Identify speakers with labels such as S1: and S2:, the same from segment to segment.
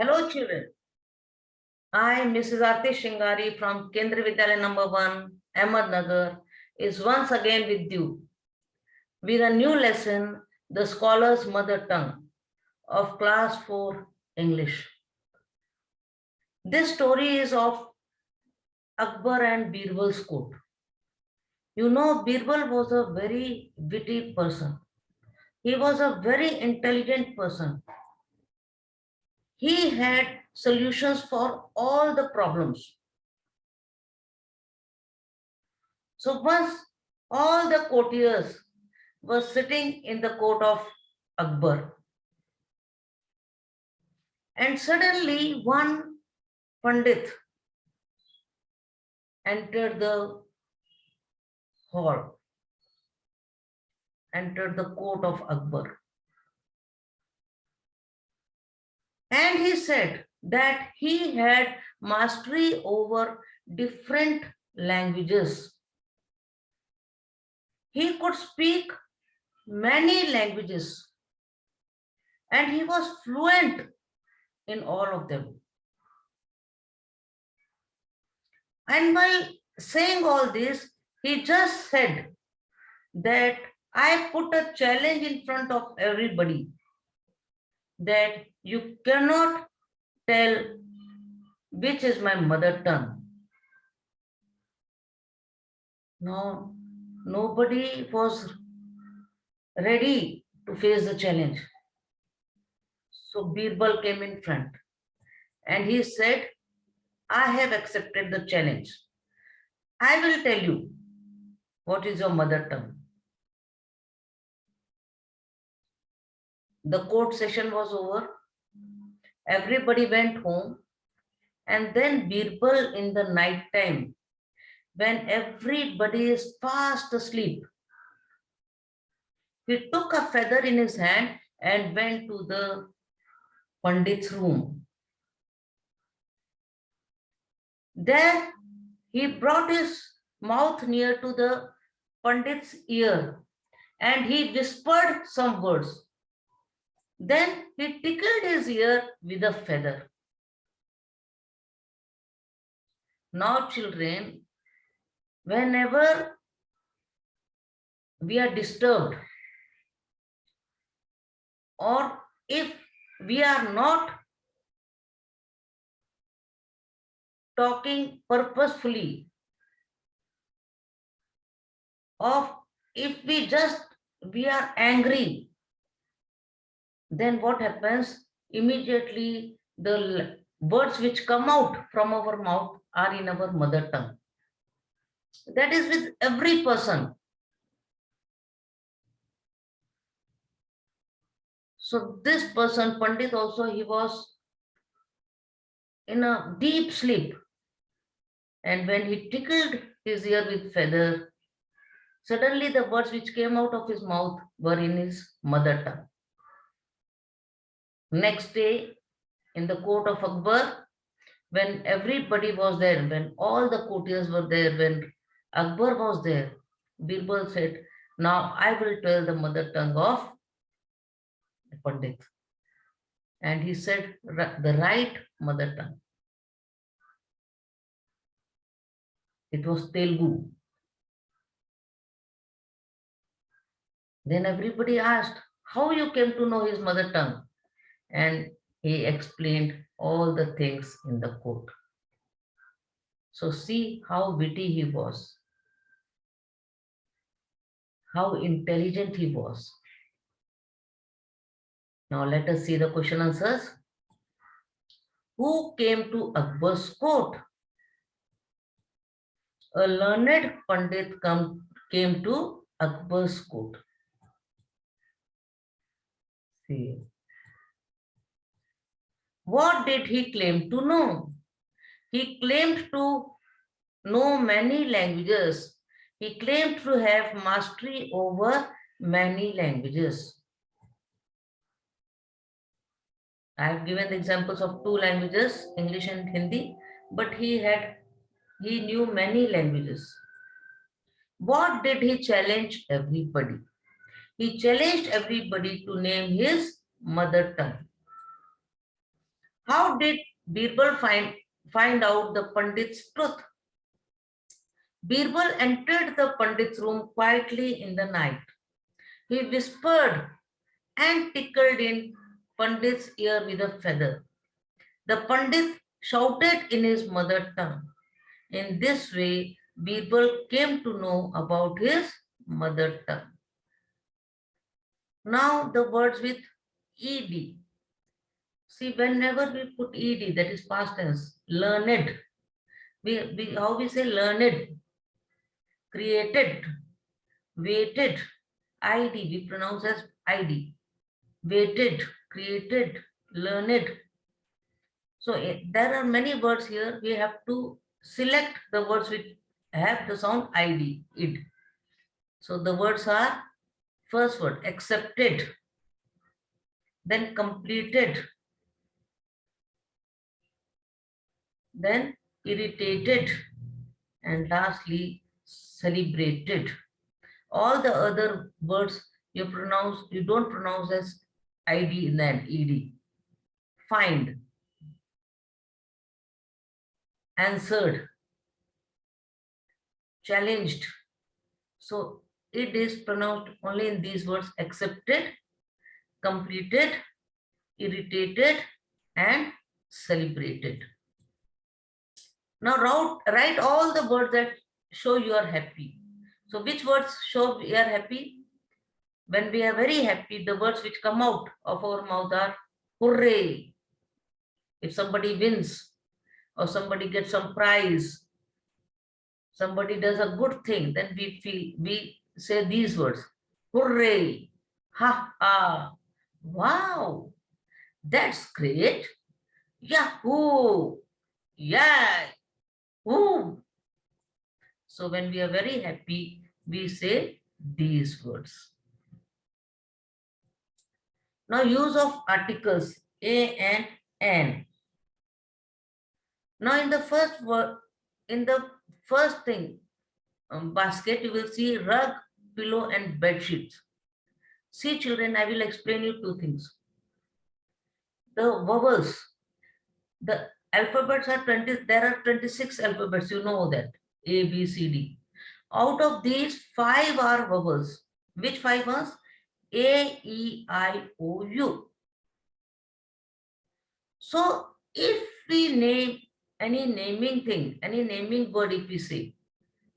S1: Hello children, I, Mrs. Aarti Shingari from Kendriya Vidyalaya number 1, Ahmednagar, is once again with you with a new lesson, the scholar's mother tongue of class 4 English. This story is of Akbar and Birbal's court. You know, Birbal was a very witty person. He was a very intelligent person. He had solutions for all the problems. So once all the courtiers were sitting in the court of Akbar, and suddenly one Pandit entered the hall, entered the court of Akbar. And he said that he had mastery over different languages. He could speak many languages and he was fluent in all of them. And while saying all this, he just said that I put a challenge in front of everybody that you cannot tell which is my mother tongue. No, nobody was ready to face the challenge. So Birbal came in front and he said, I have accepted the challenge. I will tell you what is your mother tongue. The court session was over. Everybody went home. And then Birbal in the night time, when everybody is fast asleep, he took a feather in his hand and went to the Pandit's room. There he brought his mouth near to the Pandit's ear and he whispered some words. Then he tickled his ear with a feather. Now children, whenever we are disturbed or if we are not talking purposefully, or if we are angry, then what happens? Immediately the words which come out from our mouth are in our mother tongue. That is with every person. So this person, Pandit also, he was in a deep sleep. And when he tickled his ear with feather, suddenly the words which came out of his mouth were in his mother tongue. Next day, in the court of Akbar, when everybody was there, when all the courtiers were there, when Akbar was there, Birbal said, now I will tell the mother tongue of Pandit. And he said the right mother tongue. It was Telugu. Then everybody asked, how you came to know his mother tongue? And he explained all the things in the court. So see how witty he was, how intelligent he was. Now let us see the question answers. Who came to Akbar's court? A learned Pandit came to Akbar's court. See. What did he claim to know? He claimed to know many languages. He claimed to have mastery over many languages. I have given the examples of 2 languages, English and Hindi, but he knew many languages. What did he challenge everybody? He challenged everybody to name his mother tongue. How How did Birbal find out the Pandit's truth? Birbal entered the Pandit's room quietly in the night. He whispered and tickled in Pandit's ear with a feather. The Pandit shouted in his mother tongue. In this way, Birbal came to know about his mother tongue. Now the words with ed. See, whenever we put ed, that is past tense, learned. How we say learned, created, waited, id, we pronounce as id. Waited, created, learned. So there are many words here. We have to select the words which have the sound id, id. So the words are, first word, accepted, then completed, then irritated, and lastly celebrated. All the other words you don't pronounce as id and then ed. Find, answered, challenged. So it is pronounced only in these words: accepted, completed, irritated, and celebrated. Now write all the words that show you are happy. So which words show we are happy? When we are very happy, the words which come out of our mouth are hooray. If somebody wins or somebody gets some prize, somebody does a good thing, then we say these words: hooray, ha ha, wow, that's great, yahoo, yeah, whoo. So when we are very happy, we say these words. Now use of articles a and an. Now in the first word, in the first thing, basket, you will see rug, pillow, and bed sheets. See, children, I will explain you two things. The vowels, the alphabets are 20, there are 26 alphabets, you know that, A, B, C, D. Out of these, 5 are vowels. Which 5 ones? A, E, I, O, U. So if we name any naming thing, any naming word, if we say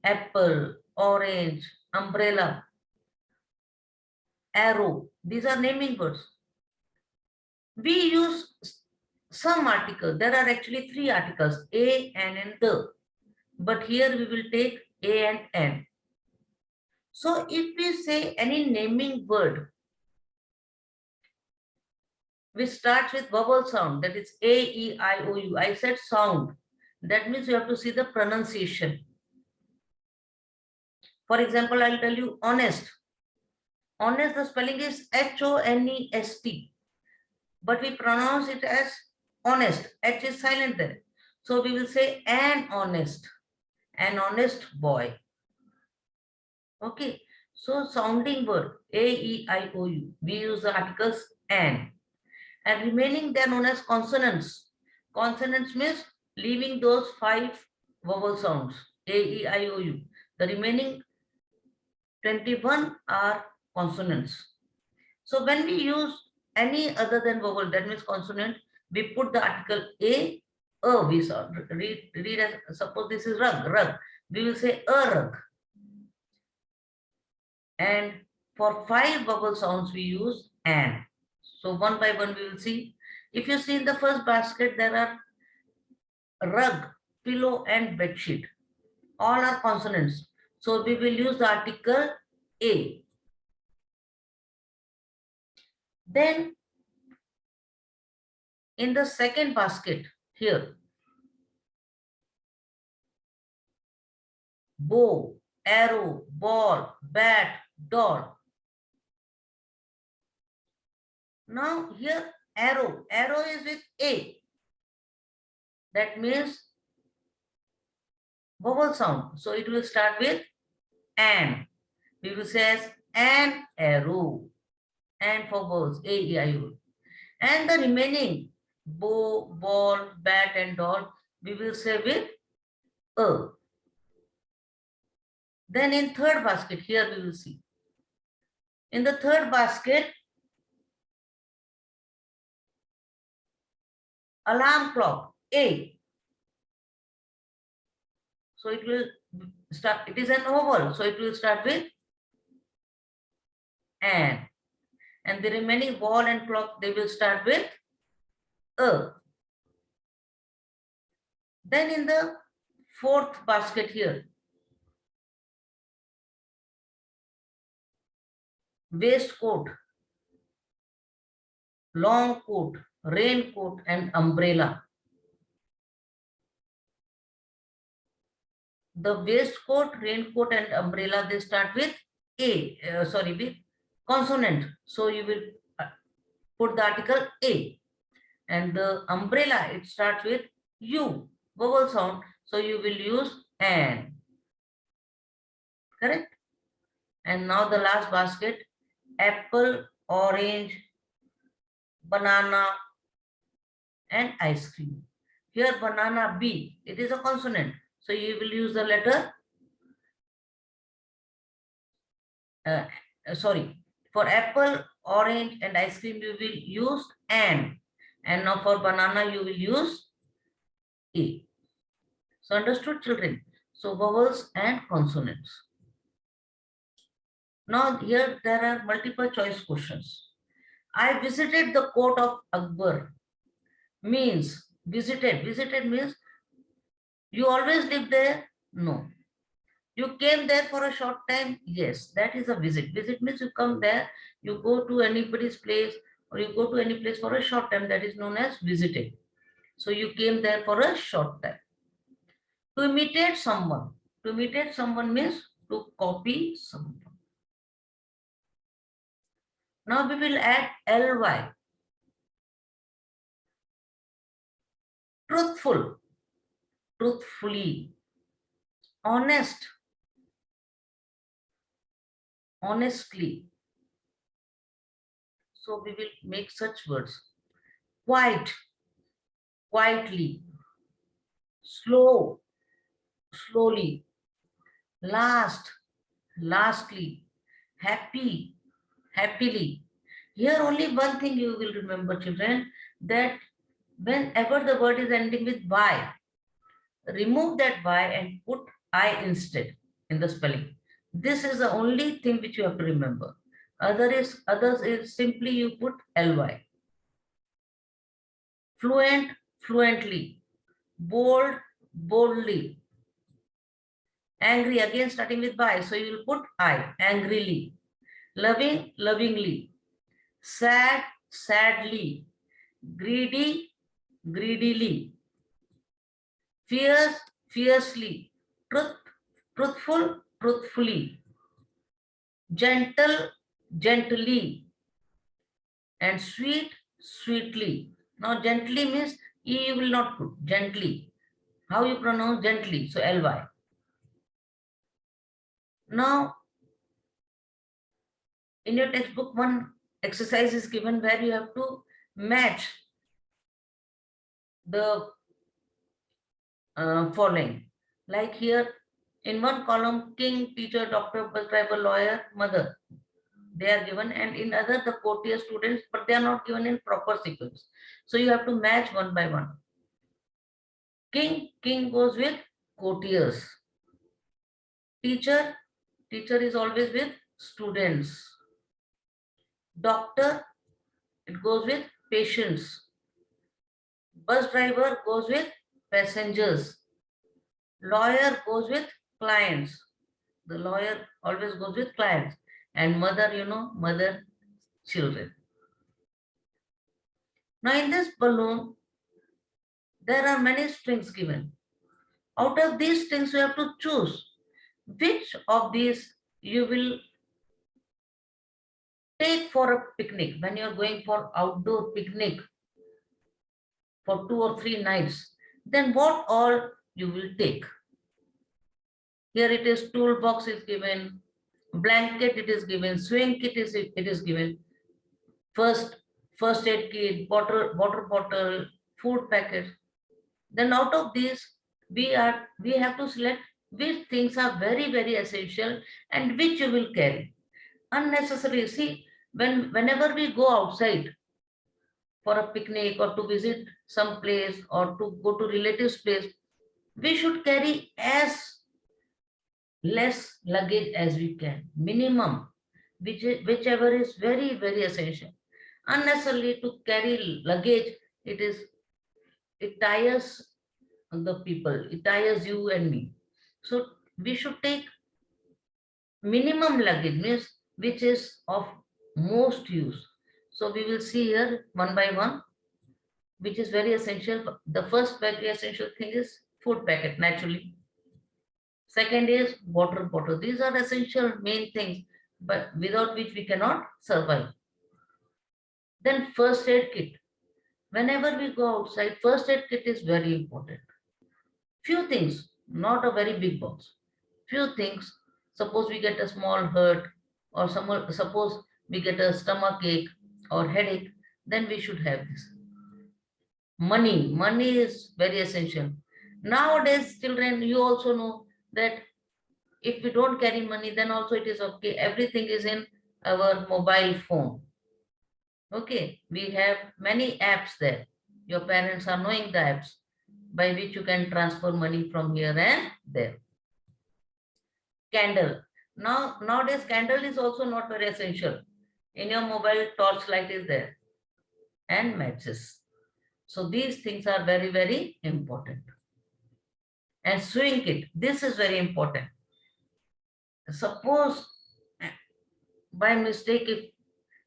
S1: apple, orange, umbrella, arrow, these are naming words. We use some article. There are actually 3 articles, a, an, and the. But here we will take a and an. So if we say any naming word which starts with vowel sound, that is A, E, I, O, U. I said sound. That means you have to see the pronunciation. For example, I'll tell you honest. Honest, the spelling is H-O-N-E-S-T. But we pronounce it as honest. H is silent there. So we will say an honest boy. Okay. So sounding word A, E, I, O, U. We use the articles an. And remaining they are known as consonants. Consonants means leaving those 5 vowel sounds A, E, I, O, U. The remaining 21 are consonants. So when we use any other than vowel, that means consonant, we put the article a, we saw, read as, suppose this is rug, we will say a rug. And for 5 vowel sounds, we use an. So one by one we will see. If you see in the first basket, there are rug, pillow, and bed sheet. All are consonants. So we will use the article a. Then in the second basket here, bow, arrow, ball, bat, door. Now here arrow is with a. That means vowel sound. So it will start with an. We will say as an arrow. And for vowels A, E, I, O. And the remaining bow, ball, bat and doll, we will say with a. Then in third basket, here we will see. In the third basket, alarm clock, A. So it will start, it is an oval, so it will start with an. And the remaining ball and clock, they will start with a. Then in the fourth basket here, waistcoat, long coat, raincoat and umbrella. The waistcoat, raincoat and umbrella, they start with A, with consonant. So you will put the article A. And the umbrella, it starts with U, vowel sound. So you will use an. Correct? And now the last basket, apple, orange, banana and ice cream. Here banana B, it is a consonant. So you will use the letter, for apple, orange and ice cream you will use an. And now for banana you will use A. So understood, children? So vowels and consonants. Now here there are multiple choice questions. I visited the court of Akbar. Means visited. Visited means you always live there? No. You came there for a short time? Yes, that is a visit. Visit means you come there, you go to anybody's place or you go to any place for a short time, that is known as visiting. So you came there for a short time. To imitate someone. To imitate someone means to copy someone. Now we will add ly. Truthful, truthfully. Honest, honestly. So we will make such words. Quiet, quietly. Slow, slowly. Last, lastly. Happy, happily. Here only one thing you will remember, children, that whenever the word is ending with y, remove that y and put I instead in the spelling. This is the only thing which you have to remember. Others is simply you put ly. Fluent, fluently. Bold, boldly. Angry, again starting with by, so you will put I, angrily. Loving, lovingly. Sad, sadly. Greedy, greedily. Fierce, fiercely. Truth, truthful, truthfully. Gentle, gently. And sweet, sweetly. Now gently means E you will not put, gently. How you pronounce gently? So ly. Now in your textbook, one exercise is given where you have to match the following. Like here, in one column, king, teacher, doctor, bus driver, lawyer, mother. They are given, and in other, the courtier students, but they are not given in proper sequence. So you have to match one by one. King, king goes with courtiers. Teacher, teacher is always with students. Doctor, it goes with patients. Bus driver goes with passengers. Lawyer goes with clients. The lawyer always goes with clients. And mother, mother, children. Now in this balloon, there are many strings given. Out of these strings, you have to choose which of these you will take for a picnic when you're going for outdoor picnic for 2 or 3 nights. Then what all you will take? Here it is, toolbox is given, blanket it is given, swing kit it is given, first aid kit, water bottle, food packets. Then out of these, we have to select which things are very, very essential and which you will carry. Unnecessary. See, whenever we go outside for a picnic or to visit some place or to go to relatives' place, we should carry as less luggage as we can. Minimum, whichever is very, very essential. Unnecessarily to carry luggage, it tires the people, it tires you and me. So we should take minimum luggage, means which is of most use. So we will see here one by one, which is very essential. The first very essential thing is food packet, naturally. Second is water bottle. These are essential main things, but without which we cannot survive. Then first aid kit. Whenever we go outside, first aid kit is very important. Few things, not a very big box. Few things. Suppose we get a small hurt, or suppose we get a stomach ache or headache, then we should have this. Money is very essential. Nowadays, children, you also know that if we don't carry money, then also it is okay. Everything is in our mobile phone. Okay, we have many apps there. Your parents are knowing the apps by which you can transfer money from here and there. Candle. Nowadays, candle is also not very essential. In your mobile, torchlight is there and matches. So these things are very, very important. And sewing kit. This is very important. Suppose by mistake, if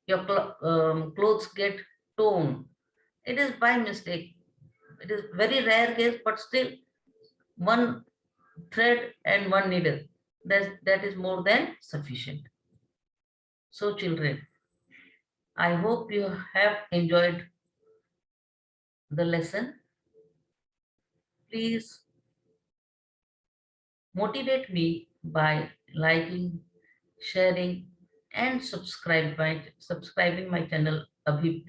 S1: your clothes get torn, it is by mistake. It is very rare case, but still one thread and one needle, that is more than sufficient. So children, I hope you have enjoyed the lesson. Please motivate me by liking, sharing, and subscribing my channel Abhi